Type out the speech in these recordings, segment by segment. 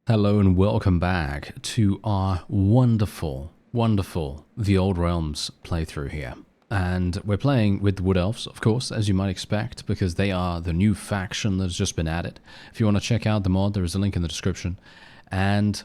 Hello and welcome back to our wonderful, wonderful The Old Realms playthrough here. And we're playing with the Wood Elves, of course, as you might expect, because they are the new faction that has just been added. If you want to check out the mod, there is a link in the description. And,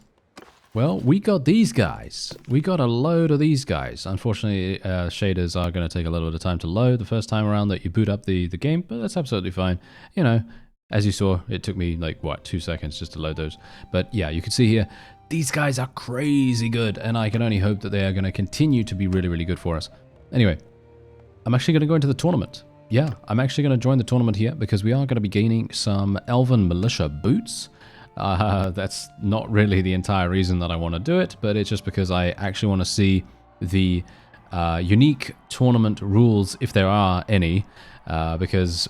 well, we got these guys. We got a load of these guys. Unfortunately, shaders are going to take a little bit of time to load the first time around that you boot up the game, but that's absolutely fine. You know, as you saw, it took me like, what, 2 seconds just to load those. But yeah, you can see here, these guys are crazy good, and I can only hope that they are going to continue to be really, really good for us. Anyway, I'm actually going to go into the tournament. Yeah, I'm actually going to join the tournament here because we are going to be gaining some Elven Militia boots. That's not really the entire reason that I want to do it, but it's just because I actually want to see the unique tournament rules, if there are any, because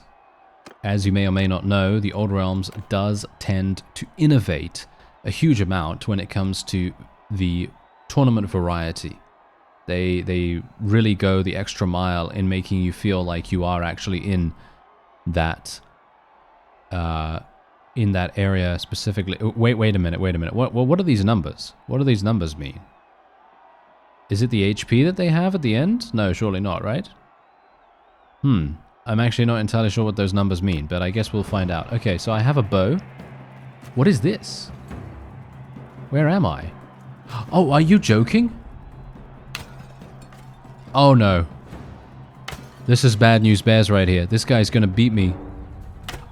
as you may or may not know, the Old Realms does tend to innovate a huge amount when it comes to the tournament variety. They really go the extra mile in making you feel like you are actually in that area specifically. Wait a minute. What are these numbers? What do these numbers mean? Is it the HP that they have at the end? No, surely not, right? I'm actually not entirely sure what those numbers mean, but I guess we'll find out. Okay, so I have a bow. What is this? Where am I? Oh, are you joking? Oh no. This is bad news bears right here. This guy's gonna beat me.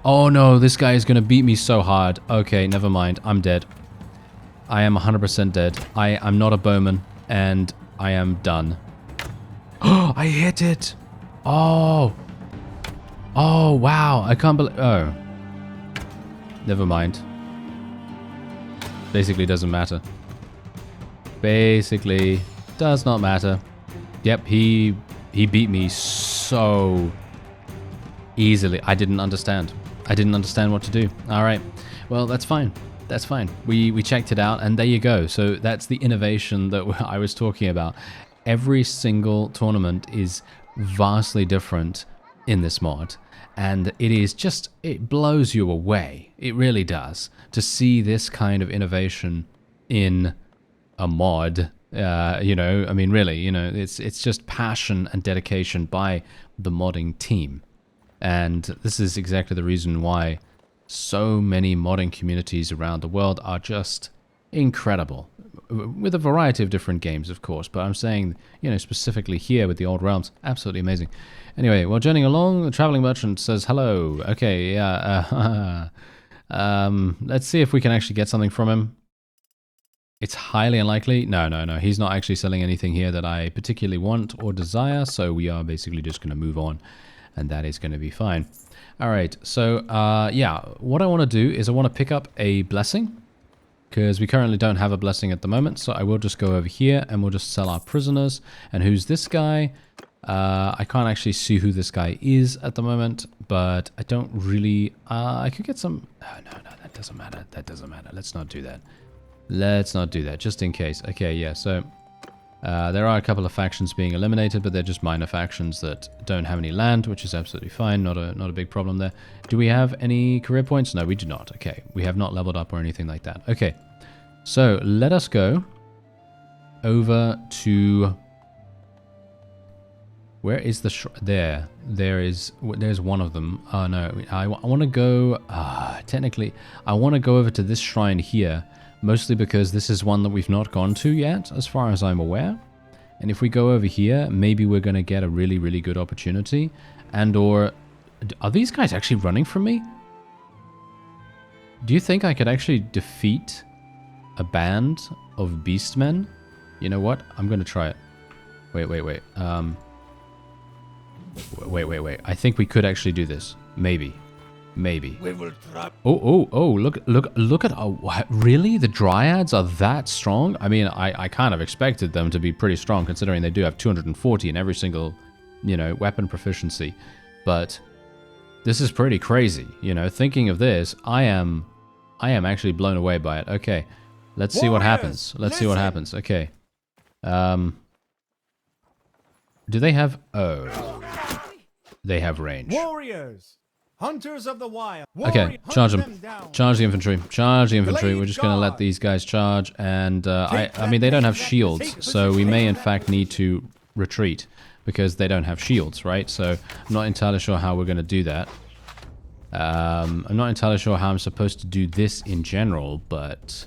Oh no, this guy is gonna beat me so hard. Okay, never mind. I'm dead. I am 100% dead. I'm not a bowman, and I am done. Oh, I hit it! Oh! Oh, wow. I can't believe... Oh. Never mind. Basically doesn't matter. Basically does not matter. Yep, he beat me so easily. I didn't understand. I didn't understand what to do. Alright. Well, that's fine. That's fine. We checked it out, and there you go. So that's the innovation that I was talking about. Every single tournament is vastly different in this mod. And it is just, it blows you away. It really does. To see this kind of innovation in a mod, you know, I mean, really, you know, it's just passion and dedication by the modding team. And this is exactly the reason why so many modding communities around the world are just incredible. With a variety of different games, of course, but I'm saying, you know, specifically here with the Old Realms, absolutely amazing. Anyway, while journeying along, the traveling merchant says hello. Okay, yeah, let's see if we can actually get something from him. It's highly unlikely. No, he's not actually selling anything here that I particularly want or desire, so we are basically just going to move on, and that is going to be fine. All right, so, yeah, what I want to do is I want to pick up a blessing, because we currently don't have a blessing at the moment, so I will just go over here and we'll just sell our prisoners. And who's this guy? I can't actually see who this guy is at the moment, but I don't really... I could get some... Oh, no, that doesn't matter. That doesn't matter. Let's not do that. Let's not do that, just in case. Okay, yeah, so... there are a couple of factions being eliminated, but they're just minor factions that don't have any land, which is absolutely fine. Not a big problem there. Do we have any career points? No, we do not. Okay, we have not leveled up or anything like that. Okay, so let us go over to... Where is the there? There's one of them. Oh no, I want to go... technically, I want to go over to this shrine here, mostly because this is one that we've not gone to yet, as far as I'm aware. And if we go over here, maybe we're going to get a really, really good opportunity. And or... Are these guys actually running from me? Do you think I could actually defeat a band of beastmen? You know what? I'm going to try it. Wait. Wait. I think we could actually do this. Maybe. We will trap. Oh, look at... Oh, really? The Dryads are that strong? I mean, I kind of expected them to be pretty strong, considering they do have 240 in every single, you know, weapon proficiency. But this is pretty crazy, you know. Thinking of this, I am actually blown away by it. Okay, let's see what happens. Let's see what happens. Okay. Do they have... Oh. They have range. Warriors, Hunters of the wild. Okay, charge them. Down. Charge the infantry. Charge the infantry. Blade We're just going to let guard. these guys charge. And I mean, they don't have shields. So we may, in fact, need to retreat. Because they don't have shields, right? So I'm not entirely sure how we're going to do that. I'm not entirely sure how I'm supposed to do this in general, but...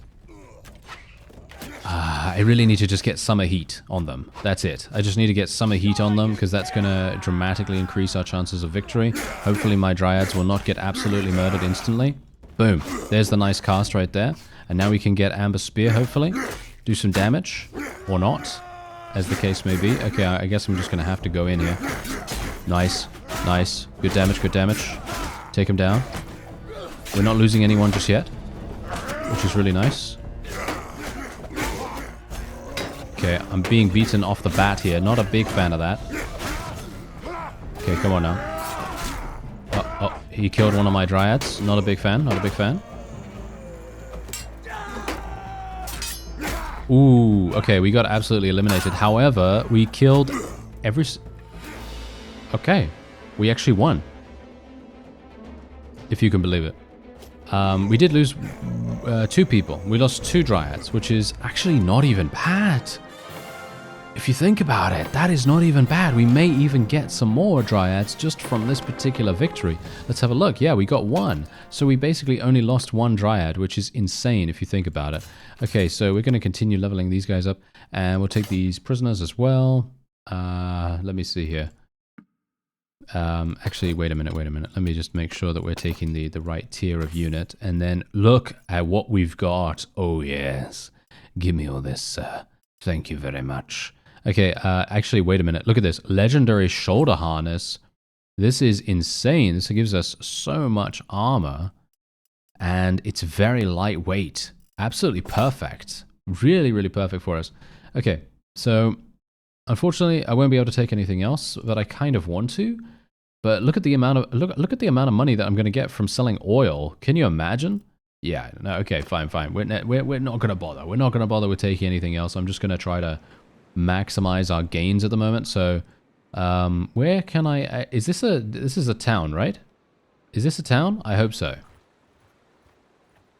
I really need to just get summer heat on them. That's it. I just need to get summer heat on them because that's going to dramatically increase our chances of victory. Hopefully my dryads will not get absolutely murdered instantly. Boom. There's the nice cast right there. And now we can get Amber Spear, hopefully. Do some damage. Or not. As the case may be. Okay, I guess I'm just going to have to go in here. Nice. Nice. Good damage, good damage. Take him down. We're not losing anyone just yet. Which is really nice. Okay, I'm being beaten off the bat here. Not a big fan of that. Okay, come on now. Oh, he killed one of my dryads. Not a big fan, not a big fan. Ooh, okay, we got absolutely eliminated. However, we killed every... Okay, we actually won. If you can believe it. We did lose 2 people. We lost 2 dryads, which is actually not even bad. If you think about it, that is not even bad. We may even get some more dryads just from this particular victory. Let's have a look. Yeah, we got 1. So we basically only lost 1 dryad, which is insane if you think about it. Okay, so we're going to continue leveling these guys up. And we'll take these prisoners as well. Let me see here. Actually, wait a minute. Let me just make sure that we're taking the right tier of unit. And then look at what we've got. Oh, yes. Give me all this, sir. Thank you very much. Okay, actually, wait a minute. Look at this. Legendary shoulder harness. This is insane. This gives us so much armor. And it's very lightweight. Absolutely perfect. Really, really perfect for us. Okay, so unfortunately, I won't be able to take anything else, but I kind of want to. But look at the amount of look at the amount of money that I'm going to get from selling oil. Can you imagine? Yeah. No. Okay. Fine. We're not going to bother. We're not going to bother with taking anything else. I'm just going to try to maximize our gains at the moment. So, where can I? This is a town, right? Is this a town? I hope so.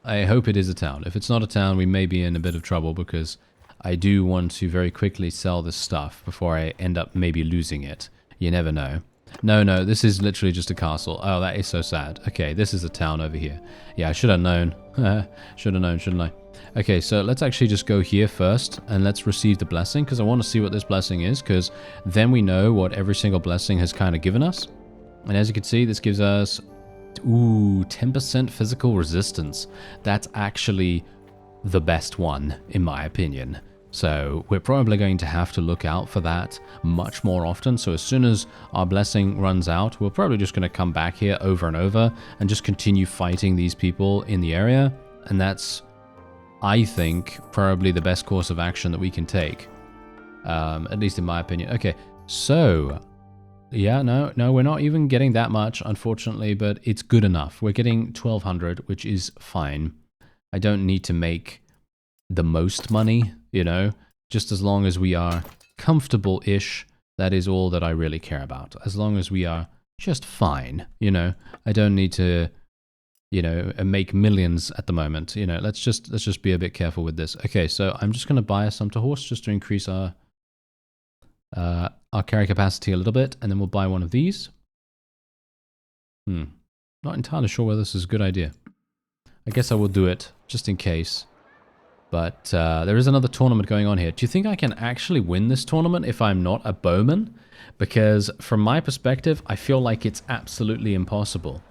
I hope it is a town. If it's not a town, we may be in a bit of trouble because I do want to very quickly sell this stuff before I end up maybe losing it. You never know. No, this is literally just a castle. Oh, that is so sad. Okay, this is a town over here. Yeah, I should have known. Should have known, shouldn't I? Okay, so let's actually just go here first and let's receive the blessing because I want to see what this blessing is because then we know what every single blessing has kind of given us. And as you can see, this gives us, 10% physical resistance. That's actually the best one, in my opinion. So we're probably going to have to look out for that much more often. So as soon as our blessing runs out, we're probably just going to come back here over and over and just continue fighting these people in the area. And that's, I think, probably the best course of action that we can take. At least in my opinion. Okay, so... yeah, no, we're not even getting that much, unfortunately, but it's good enough. We're getting 1,200, which is fine. I don't need to make the most money, you know, just as long as we are comfortable-ish, that is all that I really care about. As long as we are just fine, you know, I don't need to, you know, make millions at the moment, you know, let's just be a bit careful with this. Okay, so I'm just going to buy a Sumpter horse just to increase our carry capacity a little bit, and then we'll buy one of these. Not entirely sure whether this is a good idea. I guess I will do it, just in case. But there is another tournament going on here. Do you think I can actually win this tournament if I'm not a bowman? Because from my perspective, I feel like it's absolutely impossible.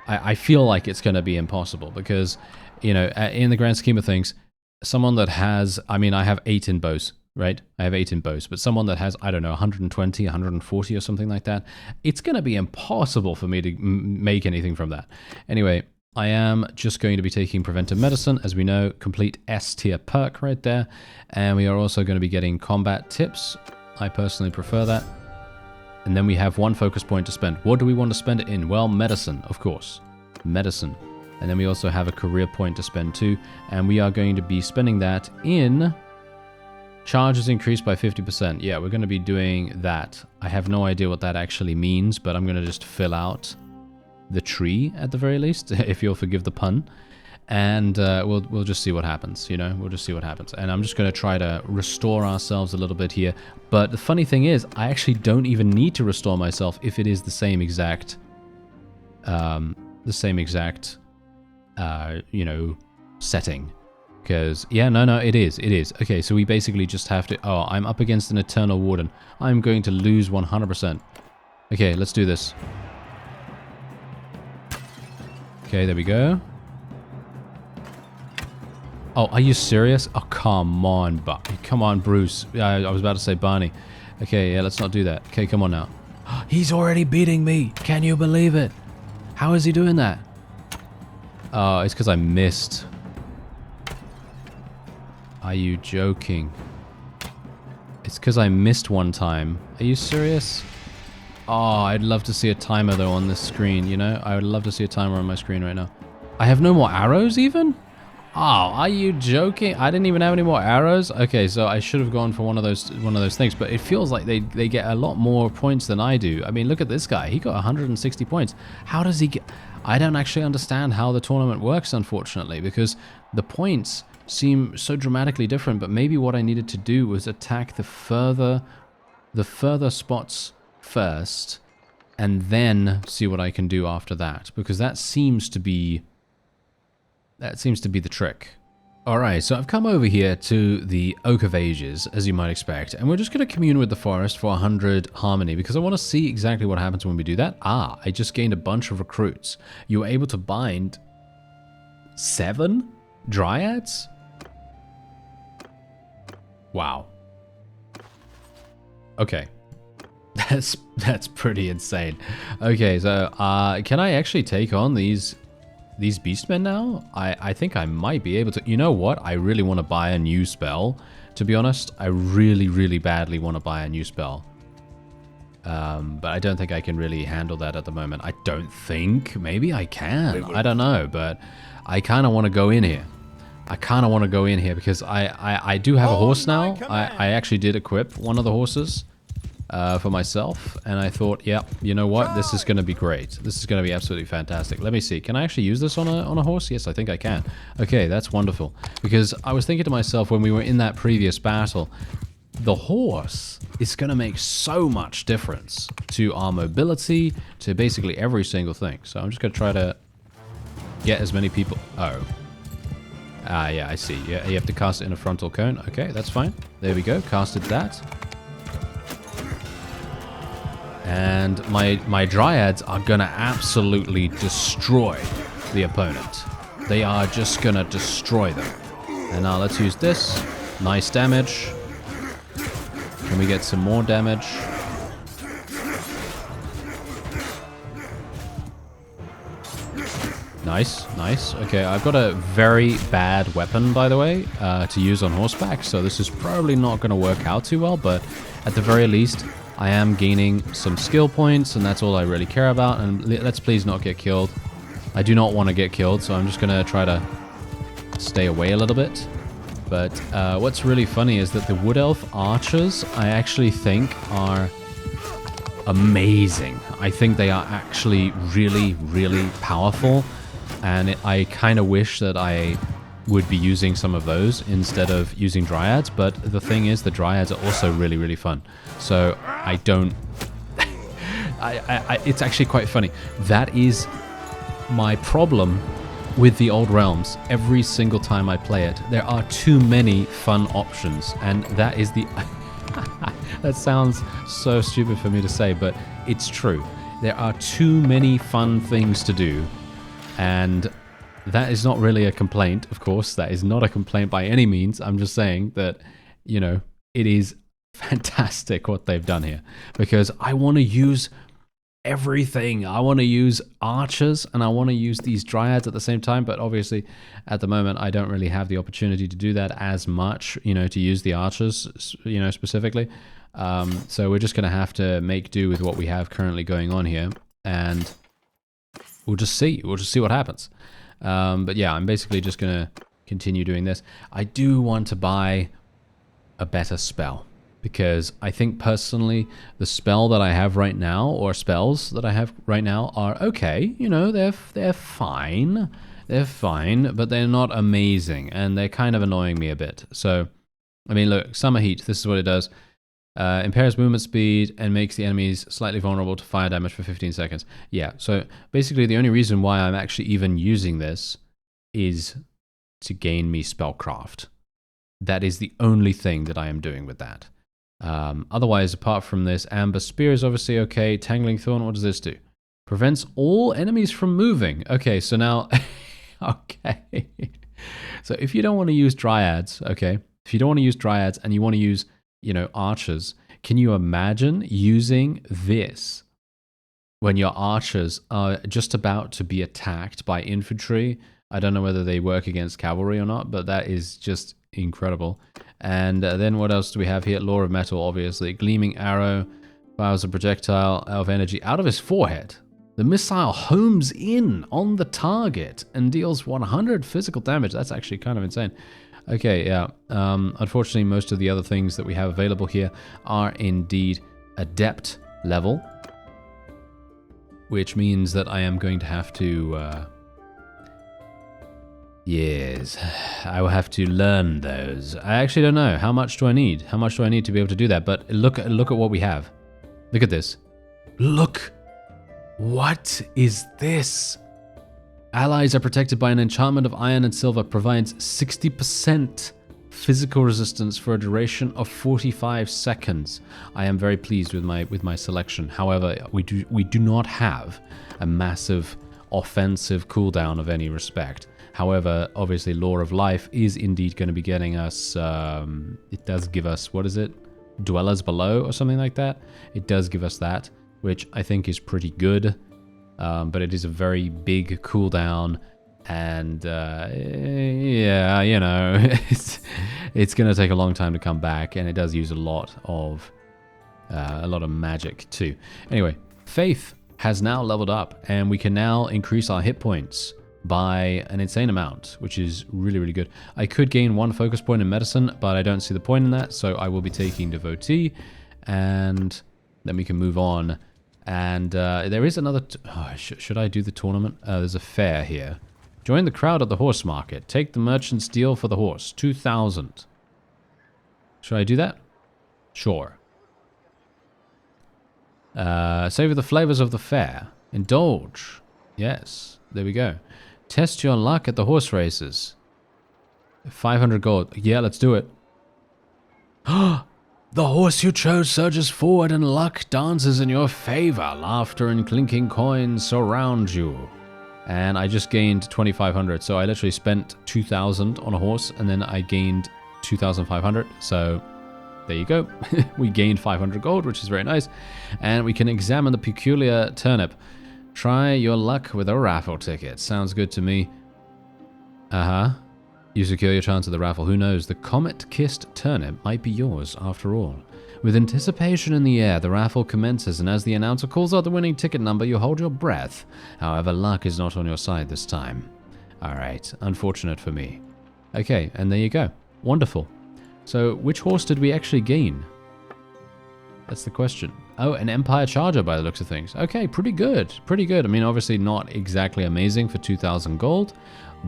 I feel like it's going to be impossible because, you know, in the grand scheme of things, someone that has, I mean, I have 8 in bows. Right? I have 8 in bows, but someone that has, I don't know, 120, 140 or something like that, it's going to be impossible for me to make anything from that. Anyway, I am just going to be taking Preventive Medicine, as we know, complete S tier perk right there, and we are also going to be getting combat tips. I personally prefer that. And then we have 1 focus point to spend. What do we want to spend it in? Well, medicine, of course. Medicine. And then we also have a career point to spend too, and we are going to be spending that in... charges increased by 50%. Yeah, we're going to be doing that. I have no idea what that actually means, but I'm going to just fill out the tree at the very least, if you'll forgive the pun. And we'll just see what happens, you know? We'll just see what happens. And I'm just going to try to restore ourselves a little bit here. But the funny thing is, I actually don't even need to restore myself if it is the same exact, you know, setting. Because, yeah, no, it is. Okay, so we basically just have to... Oh, I'm up against an Eternal Warden. I'm going to lose 100%. Okay, let's do this. Okay, there we go. Oh, are you serious? Oh, come on, come on, Bruce. I was about to say Barney. Okay, yeah, let's not do that. Okay, come on now. He's already beating me. Can you believe it? How is he doing that? Oh, it's because I missed. Are you joking? It's because I missed one time. Are you serious? Oh, I'd love to see a timer, though, on this screen, you know? I would love to see a timer on my screen right now. I have no more arrows, even? Oh, are you joking? I didn't even have any more arrows? Okay, so I should have gone for one of those things, but it feels like they get a lot more points than I do. I mean, look at this guy. He got 160 points. How does he get... I don't actually understand how the tournament works, unfortunately, because the points seem so dramatically different, but maybe what I needed to do was attack the further spots first, and then see what I can do after that, because that seems to be the trick. Alright, so I've come over here to the Oak of Ages, as you might expect, and we're just going to commune with the forest for 100 harmony, because I want to see exactly what happens when we do that. Ah, I just gained a bunch of recruits. You were able to bind 7 dryads? Wow. Okay. That's pretty insane. Okay, so can I actually take on these beastmen now? I think I might be able to. You know what? I really want to buy a new spell. To be honest, I really badly want to buy a new spell. But I don't think I can really handle that at the moment. I don't think. Maybe I can. I don't know, but I kind of want to go in here. Because I do have a horse now. I actually did equip one of the horses for myself, and I thought, yeah, you know what? This is going to be great. This is going to be absolutely fantastic. Let me see. Can I actually use this on a horse? Yes, I think I can. Okay, that's wonderful. Because I was thinking to myself when we were in that previous battle, the horse is going to make so much difference to our mobility, to basically every single thing. So I'm just going to try to get as many people... Oh. Yeah, I see. Yeah, you have to cast it in a frontal cone. Okay, that's fine. There we go. Casted that. And my dryads are gonna absolutely destroy the opponent. They are just gonna destroy them. And now let's use this. Nice damage. Can we get some more damage? Nice, nice. Okay, I've got a very bad weapon, by the way, to use on horseback, so this is probably not going to work out too well, but at the very least, I am gaining some skill points, and that's all I really care about, and let's please not get killed. I do not want to get killed, so I'm just going to try to stay away a little bit. But what's really funny is that the Wood Elf archers, I actually think, are amazing. I think they are actually really powerful. And I kind of wish that I would be using some of those instead of using dryads. But the thing is, the dryads are also really fun. So I don't... it's actually quite funny. That is my problem with the Old Realms. Every single time I play it, there are too many fun options. And that is the... That sounds so stupid for me to say, but it's true. There are too many fun things to do. And that is not really a complaint, of course. That is not a complaint by any means. I'm just saying that, you know, it is fantastic what they've done here. Because I want to use everything. I want to use archers and I want to use these dryads at the same time. But obviously, at the moment, I don't really have the opportunity to do that as much, you know, to use the archers, you know, specifically. So we're just going to have to make do with what we have currently going on here. And... we'll just see what happens. But yeah, I'm basically just going to continue doing this. I do want to buy a better spell. because I think personally the spell that I have right now, or spells that I have right now, are okay. You know, they're fine. They're fine, but they're not amazing, and they're kind of annoying me a bit. So, I mean, look, Summer Heat, this is what it does. Impairs movement speed and makes the enemies slightly vulnerable to fire damage for 15 seconds. Yeah, so basically the only reason why I'm actually even using this is to gain me Spellcraft. That is the only thing that I am doing with that. Otherwise, apart from this, Amber Spear is obviously okay. Tangling Thorn, what does this do? Prevents all enemies from moving. Okay, so now... okay. So if you don't want to use Dryads, okay? If you don't want to use Dryads and you want to use, you know, archers, can you imagine using this when your archers are just about to be attacked by infantry? I don't know whether they work against cavalry or not, but that is just incredible. And then what else do we have here? Law of Metal, obviously. Gleaming Arrow fires a projectile of energy out of his forehead. The missile homes in on the target and deals 100 physical damage. That's actually kind of insane. Okay, yeah. Unfortunately, most of the other things that we have available here are indeed adept level, which means that I am going to have to... yes, I will have to learn those. I actually don't know. How much do I need? How much do I need to be able to do that? But look at what we have. Look at this. Look! What is this? Allies are protected by an enchantment of iron and silver. Provides 60% physical resistance for a duration of 45 seconds. I am very pleased with my selection. However, we do not have a massive offensive cooldown of any respect. However, obviously, Law of Life is indeed going to be getting us... it does give us... what is it? Dwellers Below or something like that? It does give us that, which I think is pretty good. But it is a very big cooldown. And, yeah, you know, it's going to take a long time to come back. And it does use a lot of magic, too. Anyway, Faith has now leveled up. And we can now increase our hit points by an insane amount, which is really, really good. I could gain 1 focus point in medicine, but I don't see the point in that, so I will be taking Devotee, and then we can move on. And there is another... should I do the tournament? There's a fair here. Join the crowd at the horse market. Take the merchant's deal for the horse. 2,000. Should I do that? Sure. Savor the flavors of the fair. Indulge. Yes, there we go. Test your luck at the horse races. 500 gold. Yeah, let's do it. The horse you chose surges forward and luck dances in your favor. Laughter and clinking coins surround you. And I just gained 2,500. So I literally spent 2,000 on a horse and then I gained 2,500. So there you go. We gained 500 gold, which is very nice. And we can examine the peculiar turnip. Try your luck with a raffle ticket. Sounds good to me. You secure your chance at the raffle. Who knows? The comet-kissed turnip might be yours after all. With anticipation in the air, the raffle commences, and as the announcer calls out the winning ticket number, you hold your breath. However, luck is not on your side this time. Alright, unfortunate for me. Okay, and there you go. Wonderful. So, which horse did we actually gain? That's the question. Oh, an Empire Charger by the looks of things. Okay, pretty good. Pretty good. I mean, obviously not exactly amazing for 2,000 gold.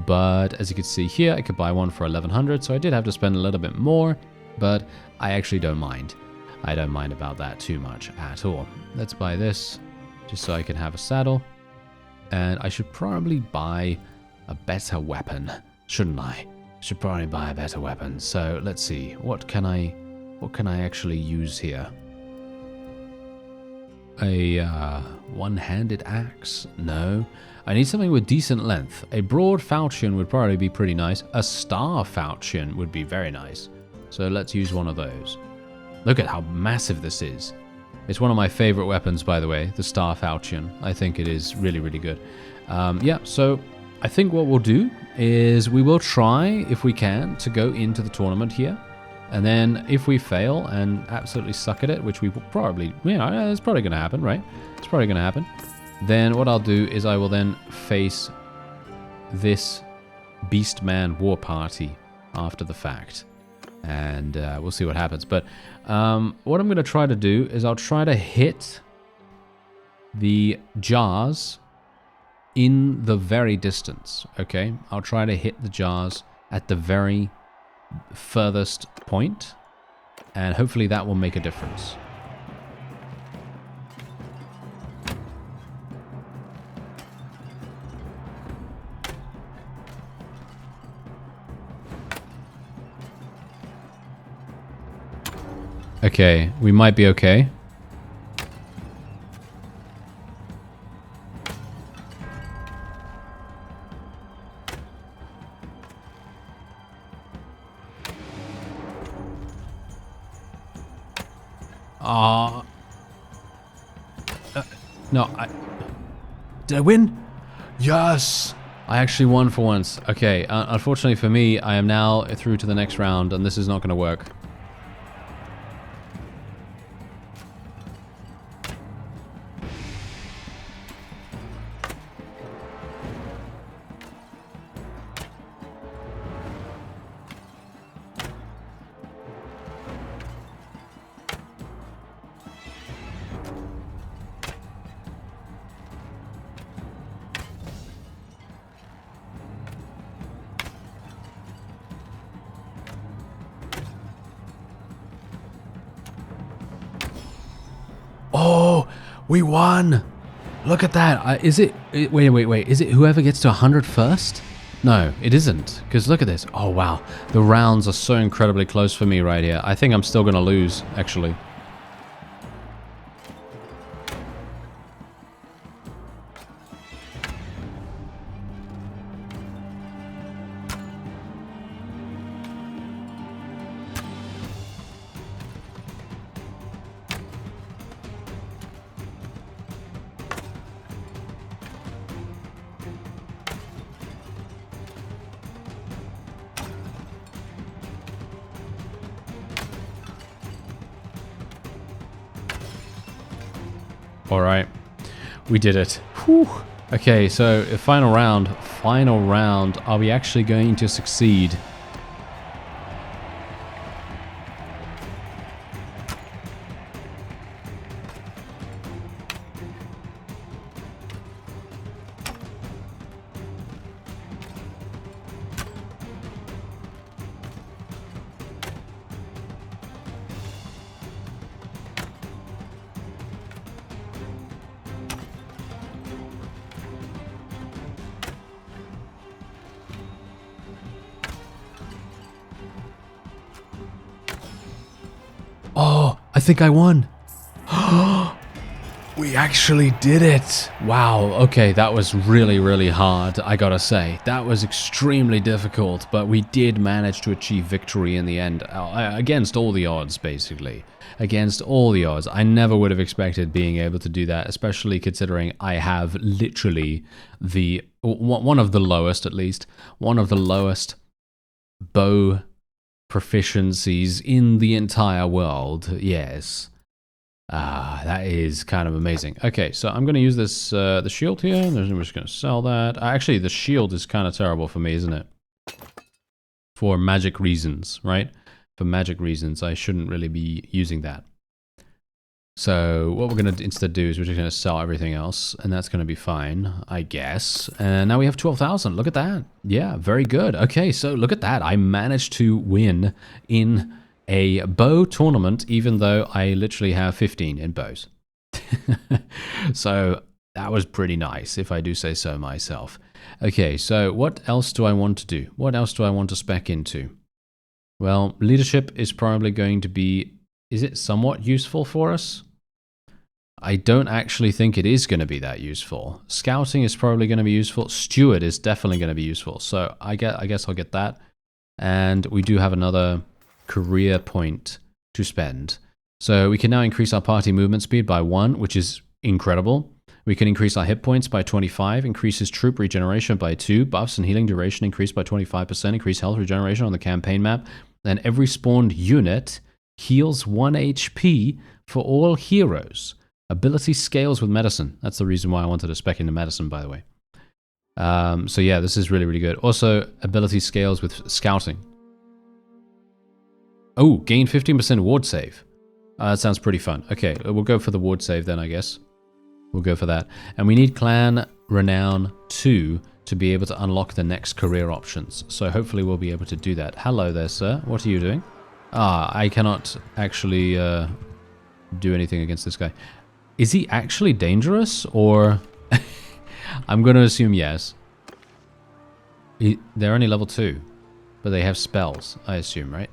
But as you can see here, I could buy one for 1,100. So I did have to spend a little bit more. But I actually don't mind. I don't mind about that too much at all. Let's buy this. Just so I can have a saddle. And I should probably buy a better weapon. Shouldn't I? Should probably buy a better weapon. So let's see. What can I actually use here? A one-handed axe? No. I need something with decent length. A broad falchion would probably be pretty nice. A star falchion would be very nice. So let's use one of those. Look at how massive this is. It's one of my favorite weapons, by the way, the star falchion. I think it is really, really good. Yeah, so I think what we'll do is we will try, if we can, to go into the tournament here. And then if we fail and absolutely suck at it, which we will probably, it's probably going to happen, right? It's probably going to happen. Then what I'll do is I will then face this Beastman War Party after the fact. and we'll see what happens. But what I'm going to try to do is I'll try to hit the jars in the very distance, okay? I'll try to hit the jars at the very furthest point, and hopefully that will make a difference. Okay, we might be okay. No, did I win? Yes! I actually won for once. Okay, unfortunately for me, I am now through to the next round, and this is not going to work. Oh, we won! Look at that. Is it... Wait. Is it whoever gets to 100 first? No, it isn't. Because look at this. Oh, wow. The rounds are so incredibly close for me right here. I think I'm still going to lose, actually. All right, we did it. Whew. Okay, so final round. Are we actually going to succeed? Oh, I think I won. We actually did it. Wow. Okay, that was really, really hard, I gotta say. That was extremely difficult, but we did manage to achieve victory in the end. Against all the odds, basically. Against all the odds. I never would have expected being able to do that, especially considering I have literally one of the lowest, at least, one of the lowest bow proficiencies in the entire world. Yes. That is kind of amazing. Okay, so I'm going to use this the shield here. I'm just going to sell that. Actually, the shield is kind of terrible for me, isn't it? For magic reasons, right? For magic reasons, I shouldn't really be using that. So what we're going to instead do is we're just going to sell everything else, and that's going to be fine, I guess. And now we have 12,000. Look at that. Yeah, very good. Okay, so look at that. I managed to win in a bow tournament, even though I literally have 15 in bows. So that was pretty nice, if I do say so myself. Okay, so what else do I want to do? What else do I want to spec into? Well, leadership is probably going to be... Is it somewhat useful for us? I don't actually think it is going to be that useful. Scouting is probably going to be useful. Steward is definitely going to be useful. So I guess I'll get that. And we do have another career point to spend. So we can now increase our party movement speed by 1, which is incredible. We can increase our hit points by 25, increases troop regeneration by 2, buffs and healing duration increased by 25%, increase health regeneration on the campaign map, and every spawned unit heals 1 HP for all heroes. Ability scales with medicine. That's the reason why I wanted to spec into medicine, by the way. So yeah, this is really, really good. Also, ability scales with scouting. Oh, gain 15% ward save. That sounds pretty fun. Okay, we'll go for the ward save then, I guess. We'll go for that. And we need Clan Renown 2 to be able to unlock the next career options. So hopefully we'll be able to do that. Hello there, sir. What are you doing? I cannot actually do anything against this guy. Is he actually dangerous, or... I'm going to assume yes. They're only level 2, but they have spells, I assume, right?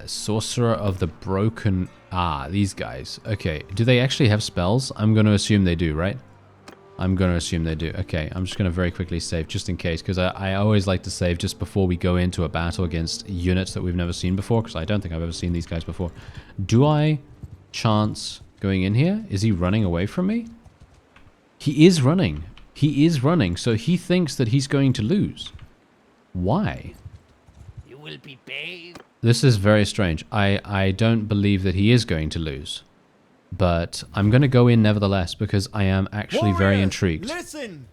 Sorcerer of the Broken... these guys. Okay, do they actually have spells? I'm going to assume they do, right? I'm going to assume they do. Okay, I'm just going to very quickly save just in case, because I always like to save just before we go into a battle against units that we've never seen before, because I don't think I've ever seen these guys before. Do I chance going in here? Is he running away from me? He is running. He is running, so he thinks that he's going to lose. Why? You will be paid. This is very strange. I don't believe that he is going to lose. But I'm going to go in nevertheless because I am actually very intrigued. Listen!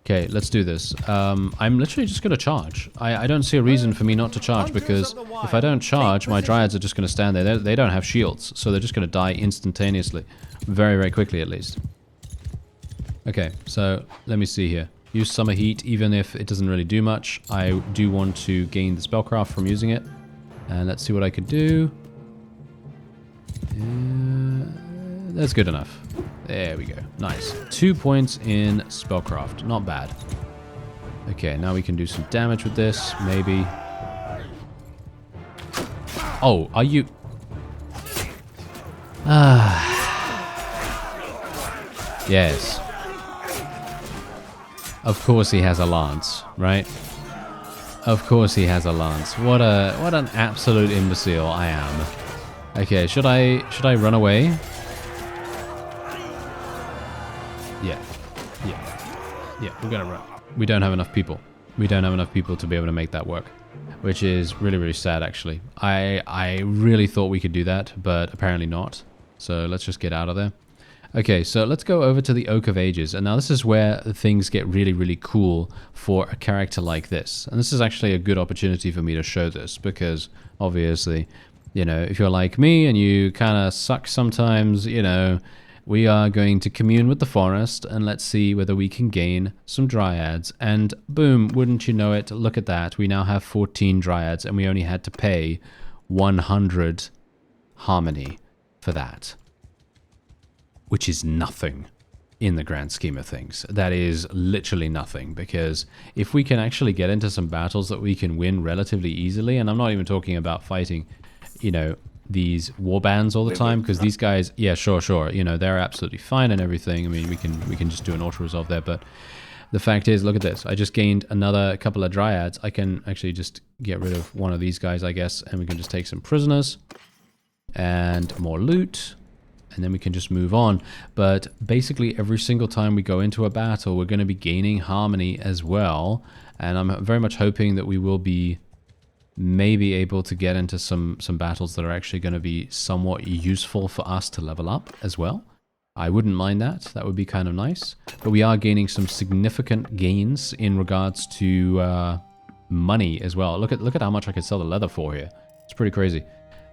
Okay, let's do this. I'm literally just going to charge. I don't see a reason for me not to charge because if I don't charge, my dryads are just going to stand there. They don't have shields, so they're just going to die instantaneously. Very, very quickly at least. Okay, so let me see here. Use Summer Heat, even if it doesn't really do much. I do want to gain the spellcraft from using it. And let's see what I could do. That's good enough. There we go. Nice. 2 points in spellcraft. Not bad. Okay, now we can do some damage with this, maybe. Oh, are you... Yes. Of course he has a lance, right? Of course he has a lance. What an absolute imbecile I am. Okay, should I run away? Yeah, we're gonna run. We don't have enough people. We don't have enough people to be able to make that work, which is really, really sad actually. I really thought we could do that, but apparently not. So let's just get out of there. Okay, so let's go over to the Oak of Ages. And now this is where things get really, really cool for a character like this. And this is actually a good opportunity for me to show this because obviously, you know, if you're like me and you kind of suck sometimes, you know, we are going to commune with the forest and let's see whether we can gain some dryads. And boom, wouldn't you know it, look at that. We now have 14 dryads and we only had to pay 100 harmony for that. Which is nothing in the grand scheme of things. That is literally nothing, because if we can actually get into some battles that we can win relatively easily, and I'm not even talking about fighting, you know, these warbands all the time, because these guys, yeah, sure, you know, they're absolutely fine and everything. I mean, we can just do an auto-resolve there, but the fact is, look at this. I just gained another couple of dryads. I can actually just get rid of one of these guys, I guess, and we can just take some prisoners and more loot. And then we can just move on. But basically every single time we go into a battle, we're going to be gaining harmony as well. And I'm very much hoping that we will be maybe able to get into some battles that are actually going to be somewhat useful for us to level up as well. I wouldn't mind that. That would be kind of nice. But we are gaining some significant gains in regards to money as well. Look at how much I could sell the leather for here. It's pretty crazy.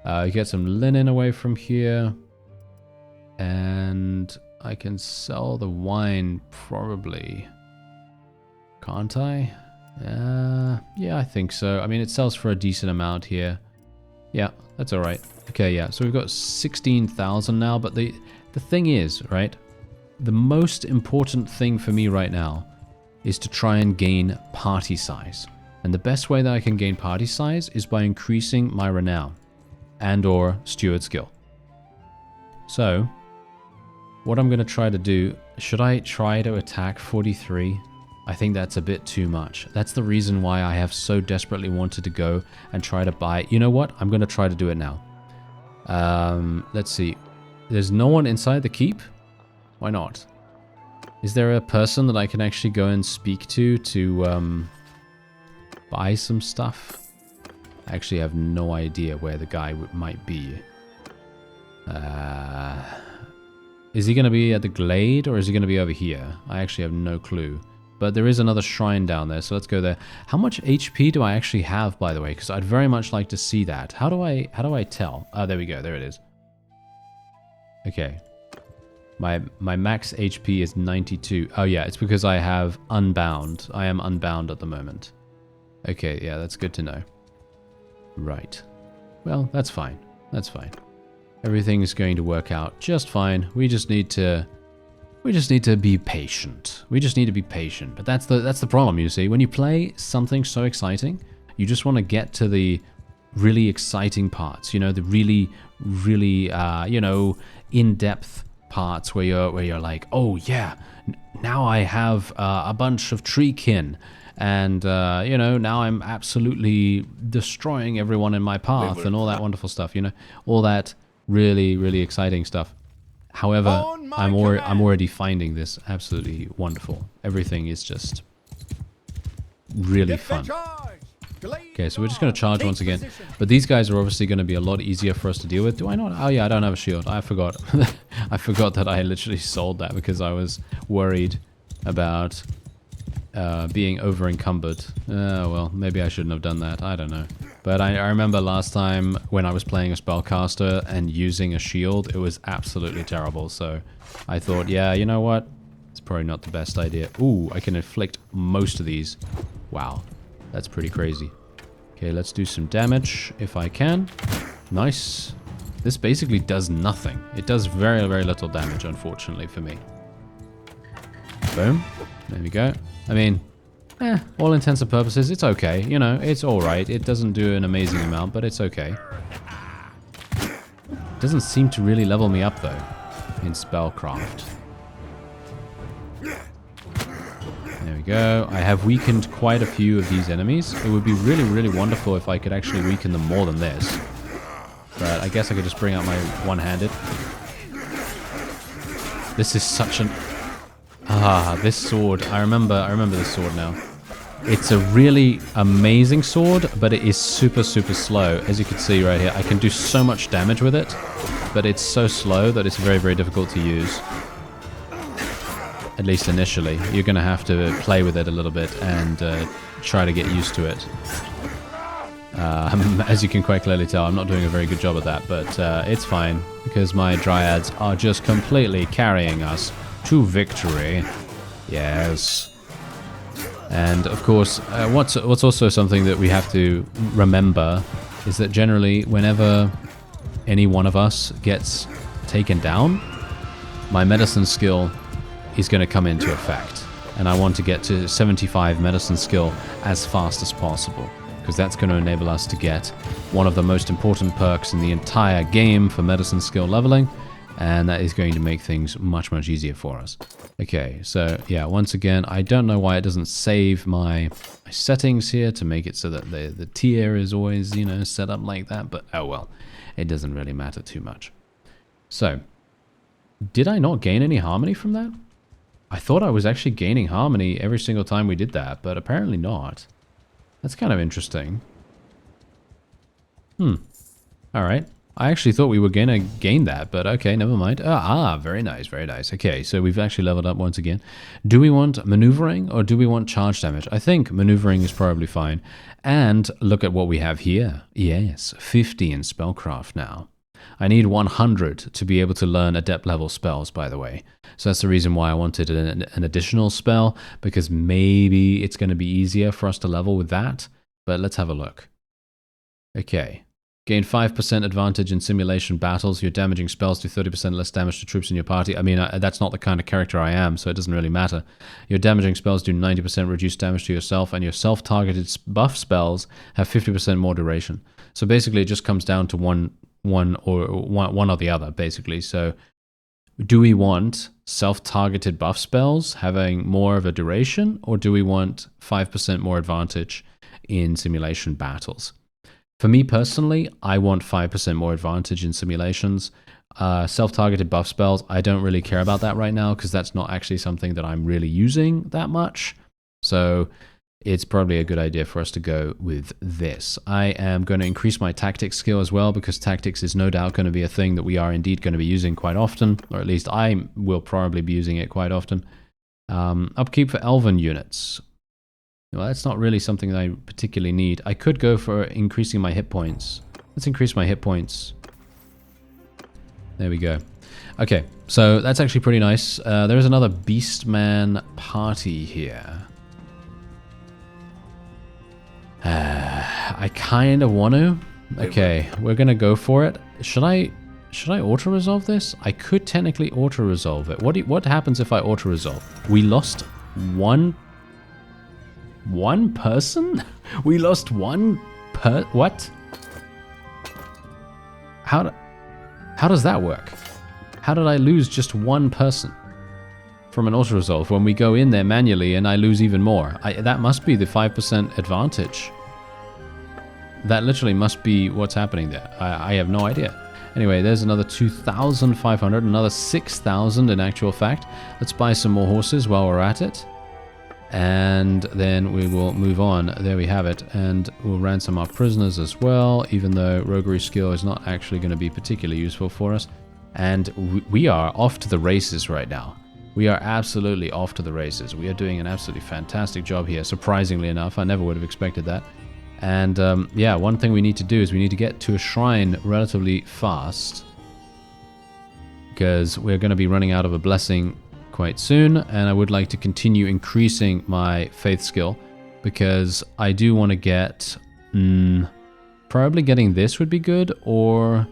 You get some linen away from here. And I can sell the wine, probably. Can't I? Yeah, I think so. I mean, it sells for a decent amount here. Yeah, that's alright. Okay, yeah, so we've got 16,000 now, but the thing is, right? The most important thing for me right now is to try and gain party size. And the best way that I can gain party size is by increasing my renown and or steward skill. So... what I'm going to try to do, should I try to attack 43? I think that's a bit too much. That's the reason why I have so desperately wanted to go and try to buy. You know what? I'm going to try to do it now. Let's see. There's no one inside the keep? Why not? Is there a person that I can actually go and speak to buy some stuff? I actually have no idea where the guy might be. Is he going to be at the glade or is he going to be over here? I actually have no clue. But there is another shrine down there, so let's go there. How much HP do I actually have, by the way? Because I'd very much like to see that. How do I tell? Oh, there we go. There it is. Okay. My max HP is 92. Oh yeah, it's because I have Unbound. I am Unbound at the moment. Okay, yeah, that's good to know. Right. Well, that's fine. That's fine. Everything is going to work out just fine. We just need to be patient. We just need to be patient. But that's the problem, you see. When you play something so exciting, you just want to get to the really exciting parts, you know, the really you know, in-depth parts where you're like, "Oh yeah, now I have a bunch of treekin." And, you know, now I'm absolutely destroying everyone in my path and all that wonderful stuff, you know, all that really, really exciting stuff. However, I'm already finding this absolutely wonderful. Everything is just really fun. Okay, so we're just going to charge once again. But these guys are obviously going to be a lot easier for us to deal with. Do I not? Oh yeah, I don't have a shield. I forgot. I forgot that I literally sold that because I was worried about being over encumbered. Well, maybe I shouldn't have done that. I don't know. But I remember last time when I was playing a spellcaster and using a shield, it was absolutely terrible. So I thought, yeah, you know what? It's probably not the best idea. Ooh, I can inflict most of these. Wow, that's pretty crazy. Okay, let's do some damage if I can. Nice. This basically does nothing. It does very, very little damage, unfortunately, for me. Boom. There we go. I mean, all intents and purposes, it's okay. You know, it's alright. It doesn't do an amazing amount, but it's okay. It doesn't seem to really level me up, though, in Spellcraft. There we go. I have weakened quite a few of these enemies. It would be really, really wonderful if I could actually weaken them more than this. But I guess I could just bring out my one-handed. This is such an... Ah, this sword. I remember this sword now. It's a really amazing sword, but it is super, super slow. As you can see right here, I can do so much damage with it, but it's so slow that it's very, very difficult to use. At least initially. You're going to have to play with it a little bit and try to get used to it. As you can quite clearly tell, I'm not doing a very good job at that, but it's fine, because my dryads are just completely carrying us to victory. Yes. And of course, what's also something that we have to remember is that generally, whenever any one of us gets taken down, my medicine skill is going to come into effect. And I want to get to 75 medicine skill as fast as possible, because that's going to enable us to get one of the most important perks in the entire game for medicine skill leveling, and that is going to make things much, much easier for us. Okay, so yeah, once again, I don't know why it doesn't save my settings here to make it so that the tier is always, you know, set up like that, but oh well, it doesn't really matter too much. So, did I not gain any harmony from that? I thought I was actually gaining harmony every single time we did that, but apparently not. That's kind of interesting. Alright. I actually thought we were going to gain that, but okay, never mind. Very nice, very nice. Okay, so we've actually leveled up once again. Do we want maneuvering or do we want charge damage? I think maneuvering is probably fine. And look at what we have here. Yes, 50 in Spellcraft now. I need 100 to be able to learn adept level spells, by the way. So that's the reason why I wanted an additional spell, because maybe it's going to be easier for us to level with that. But let's have a look. Okay. Gain 5% advantage in simulation battles. Your damaging spells do 30% less damage to troops in your party. I mean, that's not the kind of character I am, so it doesn't really matter. Your damaging spells do 90% reduced damage to yourself, and your self-targeted buff spells have 50% more duration. So basically, it just comes down to one or the other, basically. So do we want self-targeted buff spells having more of a duration, or do we want 5% more advantage in simulation battles? For me personally, I want 5% more advantage in simulations. Self-targeted buff spells, I don't really care about that right now because that's not actually something that I'm really using that much. So it's probably a good idea for us to go with this. I am going to increase my tactics skill as well, because tactics is no doubt going to be a thing that we are indeed going to be using quite often, or at least I will probably be using it quite often. Upkeep for elven units. Well, that's not really something that I particularly need. I could go for increasing my hit points. Let's increase my hit points. There we go. Okay, so that's actually pretty nice. There is another Beastman party here. I kind of want to. Okay, we're gonna go for it. Should I auto-resolve this? I could technically auto-resolve it. What happens if I auto-resolve? We lost one person? We lost what? How does that work? How did I lose just one person from an auto-resolve when we go in there manually and I lose even more? That must be the 5% advantage. That literally must be what's happening there. I have no idea. Anyway, there's another 2,500, another 6,000 in actual fact. Let's buy some more horses while we're at it. And then we will move on. There we have it. And we'll ransom our prisoners as well, even though roguery skill is not actually going to be particularly useful for us. And we are off to the races right now. We are absolutely off to the races. We are doing an absolutely fantastic job here, surprisingly enough. I never would have expected that. And yeah, one thing we need to do is we need to get to a shrine relatively fast, because we're going to be running out of a blessing quite soon, and I would like to continue increasing my faith skill, because I do want to get... probably getting this would be good, or...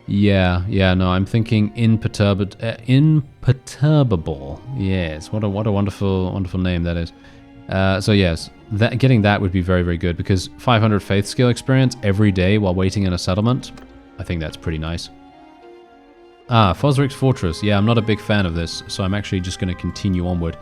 Yeah, no, I'm thinking imperturbable. Yes, what a wonderful name that is. So yes, getting that would be very, very good, because 500 faith skill experience every day while waiting in a settlement, I think that's pretty nice. Fosric's Fortress. Yeah, I'm not a big fan of this, so I'm actually just going to continue onward.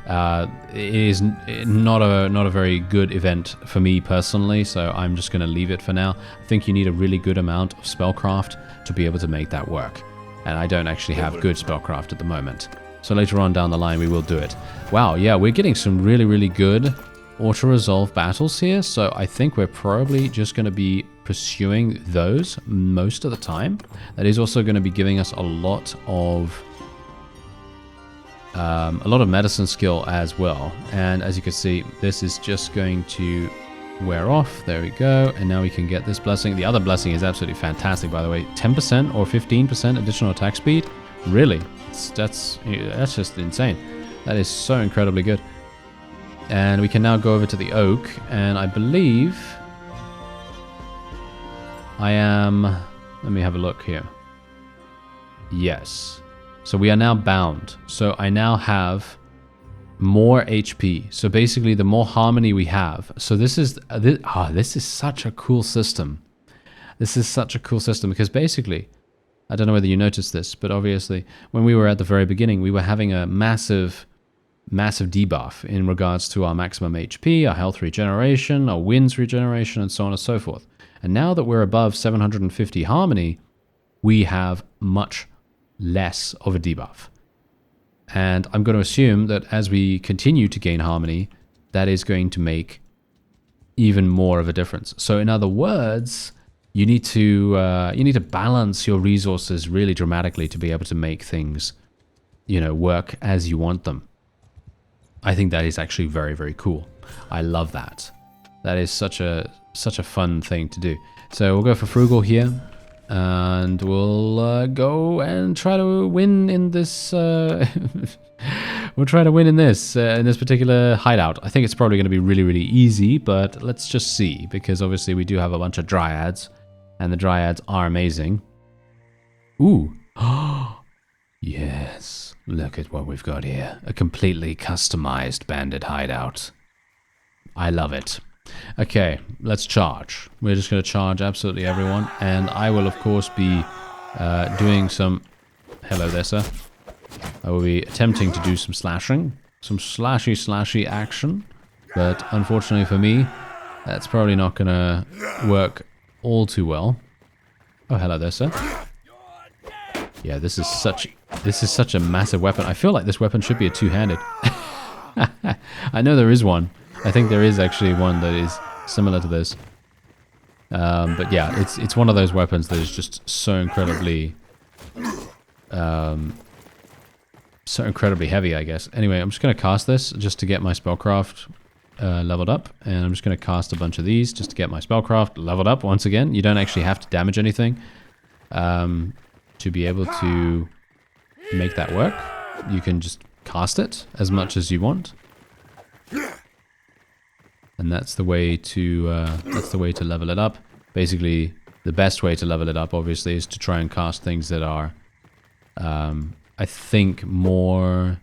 It is not a very good event for me personally, so I'm just going to leave it for now. I think you need a really good amount of spellcraft to be able to make that work, and I don't actually have good spellcraft at the moment. So later on down the line we will do it. Wow, yeah, we're getting some really, really good auto-resolve battles here, so I think we're probably just going to be pursuing those most of the time. That is also going to be giving us a lot of medicine skill as well. And as you can see, this is just going to wear off. There we go. And now we can get this blessing. The other blessing is absolutely fantastic, by the way. 10% or 15% additional attack speed. Really, that's just insane. That is so incredibly good. And we can now go over to the oak, and I believe I am... Let me have a look here. Yes. So we are now bound. So I now have more HP. So basically, the more harmony we have. So this is such a cool system. This is such a cool system, because basically, I don't know whether you noticed this, but obviously, when we were at the very beginning, we were having a massive debuff in regards to our maximum HP, our health regeneration, our winds regeneration, and so on and so forth. And now that we're above 750 harmony, we have much less of a debuff. And I'm going to assume that as we continue to gain harmony, that is going to make even more of a difference. So in other words, you need to balance your resources really dramatically to be able to make things, work as you want them. I think that is actually very, very cool. I love that. That is such a fun thing to do. So we'll go for frugal here, and we'll go and try to win in this. We'll try to win in this particular hideout. I think it's probably going to be really, really easy, but let's just see, because obviously we do have a bunch of dryads, and the dryads are amazing. Ooh. Yes. Look at what we've got here. A completely customized bandit hideout. I love it. Okay, let's charge. We're just going to charge absolutely everyone. And I will, of course, be doing some... Hello there, sir. I will be attempting to do some slashing. Some slashy action. But unfortunately for me, that's probably not going to work all too well. Oh, hello there, sir. Yeah, this is such a massive weapon. I feel like this weapon should be a two-handed. I know there is one. I think there is actually one that is similar to this. But yeah, it's one of those weapons that is just so incredibly so incredibly heavy, I guess. Anyway, I'm just going to cast this just to get my spellcraft leveled up. And I'm just going to cast a bunch of these just to get my spellcraft leveled up once again. You don't actually have to damage anything to be able to make that work. You can just cast it as much as you want. And that's the way to level it up. Basically, the best way to level it up, obviously, is to try and cast things that are, I think, more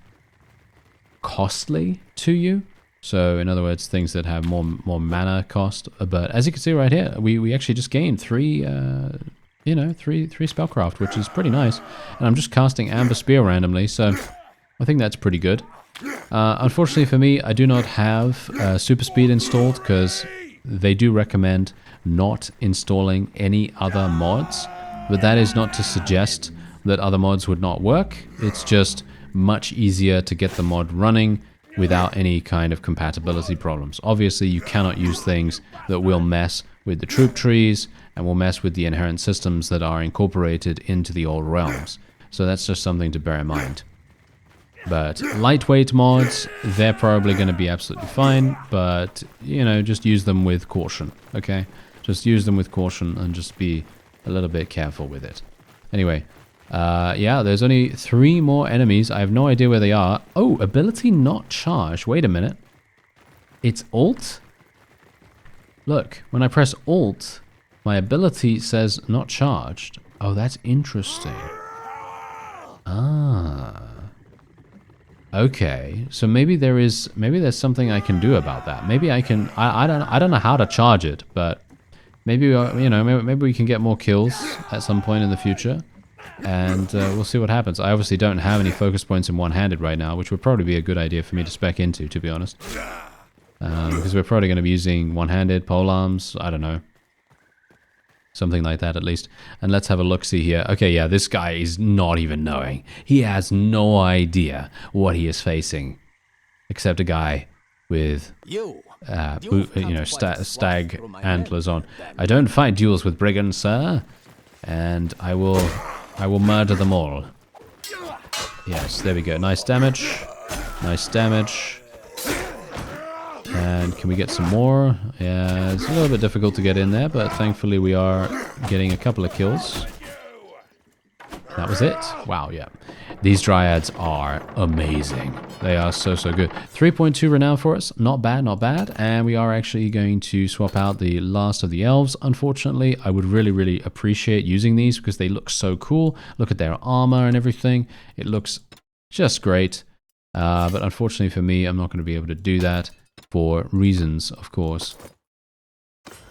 costly to you. So, in other words, things that have more mana cost. But as you can see right here, we actually just gained three spellcraft, which is pretty nice. And I'm just casting Amber Spear randomly, so I think that's pretty good. Unfortunately for me, I do not have Super Speed installed because they do recommend not installing any other mods. But that is not to suggest that other mods would not work. It's just much easier to get the mod running without any kind of compatibility problems. Obviously, you cannot use things that will mess with the troop trees and will mess with the inherent systems that are incorporated into the Old Realms. So that's just something to bear in mind. But lightweight mods, they're probably going to be absolutely fine, but, you know, just use them with caution, okay? Just use them with caution and just be a little bit careful with it. Anyway, yeah, there's only 3 more enemies. I have no idea where they are. Oh, ability not charged. Wait a minute. It's Alt? Look, when I press Alt, my ability says not charged. Oh, that's interesting. Ah. Okay, so maybe there's something I can do about that. Maybe I can. I don't know how to charge it, but maybe maybe we can get more kills at some point in the future, and we'll see what happens. I obviously don't have any focus points in one-handed right now, which would probably be a good idea for me to spec into, to be honest, because we're probably going to be using one-handed polearms. I don't know. Something like that, at least. And let's have a look-see here. Okay, yeah, this guy is not even knowing. He has no idea what he is facing. Except a guy with, stag antlers on. I don't fight duels with brigands, sir. And I will murder them all. Yes, there we go. Nice damage. Nice damage. And can we get some more? Yeah, it's a little bit difficult to get in there, but thankfully we are getting a couple of kills. That was it. Wow, yeah. These dryads are amazing. They are so good. 3.2 renown for us. Not bad, not bad. And we are actually going to swap out the last of the elves. Unfortunately, I would really appreciate using these because they look so cool. Look at their armor and everything. It looks just great. But unfortunately for me, I'm not going to be able to do that. For reasons, of course.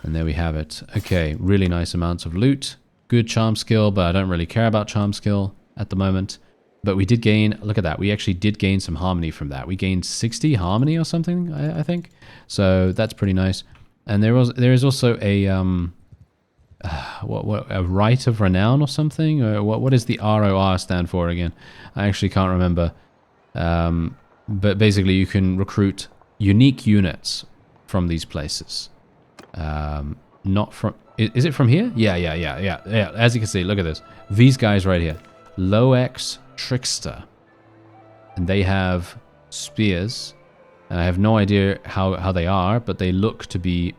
And there we have it. Okay, really nice amounts of loot. Good charm skill, but I don't really care about charm skill at the moment. But we did gain, look at that, we actually did gain some harmony from that. We gained 60 harmony or something, I think. So that's pretty nice. And there is also a, a Rite of Renown or something? Or what does the ROR stand for again? I actually can't remember. But basically you can recruit unique units from these places. Not from... Is it from here? Yeah. As you can see, look at this. These guys right here. Low-X Trickster. And they have spears. And I have no idea how they are, but they look to be...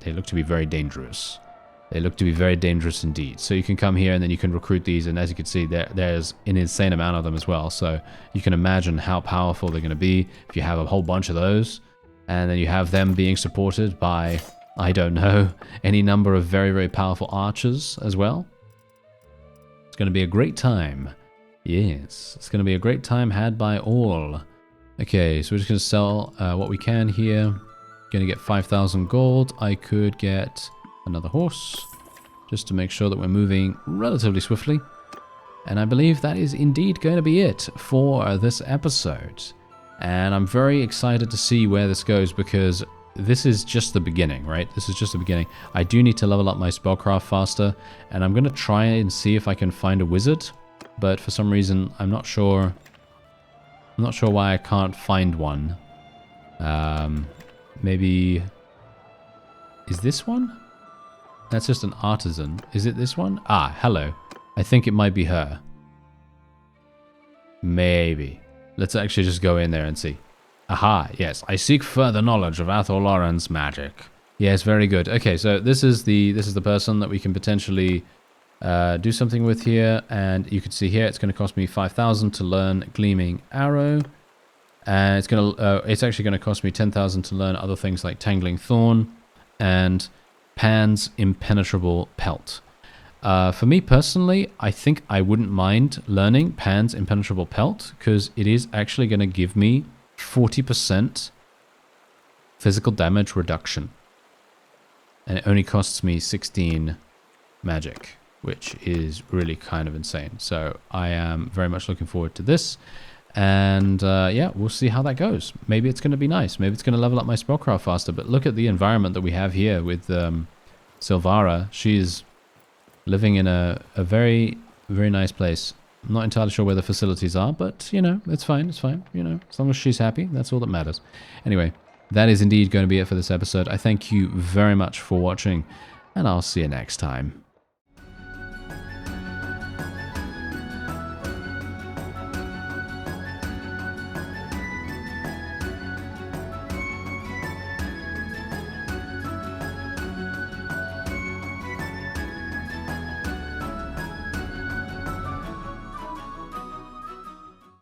very dangerous. They look to be very dangerous indeed. So you can come here and then you can recruit these, and as you can see, there's an insane amount of them as well. So you can imagine how powerful they're going to be if you have a whole bunch of those. And then you have them being supported by, I don't know, any number of very powerful archers as well. It's going to be a great time. Yes, it's going to be a great time had by all. Okay, so we're just going to sell what we can here. Going to get 5,000 gold. I could get another horse, just to make sure that we're moving relatively swiftly. And I believe that is indeed going to be it for this episode. And I'm very excited to see where this goes, because this is just the beginning, right? This is just the beginning. I do need to level up my spellcraft faster, and I'm going to try and see if I can find a wizard. But for some reason, I'm not sure why I can't find one. Maybe... Is this one? That's just an artisan. Is it this one? Ah, hello. I think it might be her. Maybe. Let's actually just go in there and see. Aha, yes. I seek further knowledge of Athor Lauren's magic. Yes, very good. Okay, so this is the person that we can potentially do something with here, and you can see here it's going to cost me 5,000 to learn Gleaming Arrow, and it's actually going to cost me 10,000 to learn other things like Tangling Thorn and Pan's Impenetrable Pelt. For me personally, I think I wouldn't mind learning Pan's Impenetrable Pelt because it is actually going to give me 40% physical damage reduction, and it only costs me 16 magic, which is really kind of insane. So I am very much looking forward to this. And yeah, we'll see how that goes. Maybe it's going to be nice. Maybe it's going to level up my spellcraft faster. But look at the environment that we have here with Silvara. She's living in a very, very nice place. I'm not entirely sure where the facilities are, but, you know, it's fine. It's fine. You know, as long as she's happy, that's all that matters. Anyway, that is indeed going to be it for this episode. I thank you very much for watching, and I'll see you next time.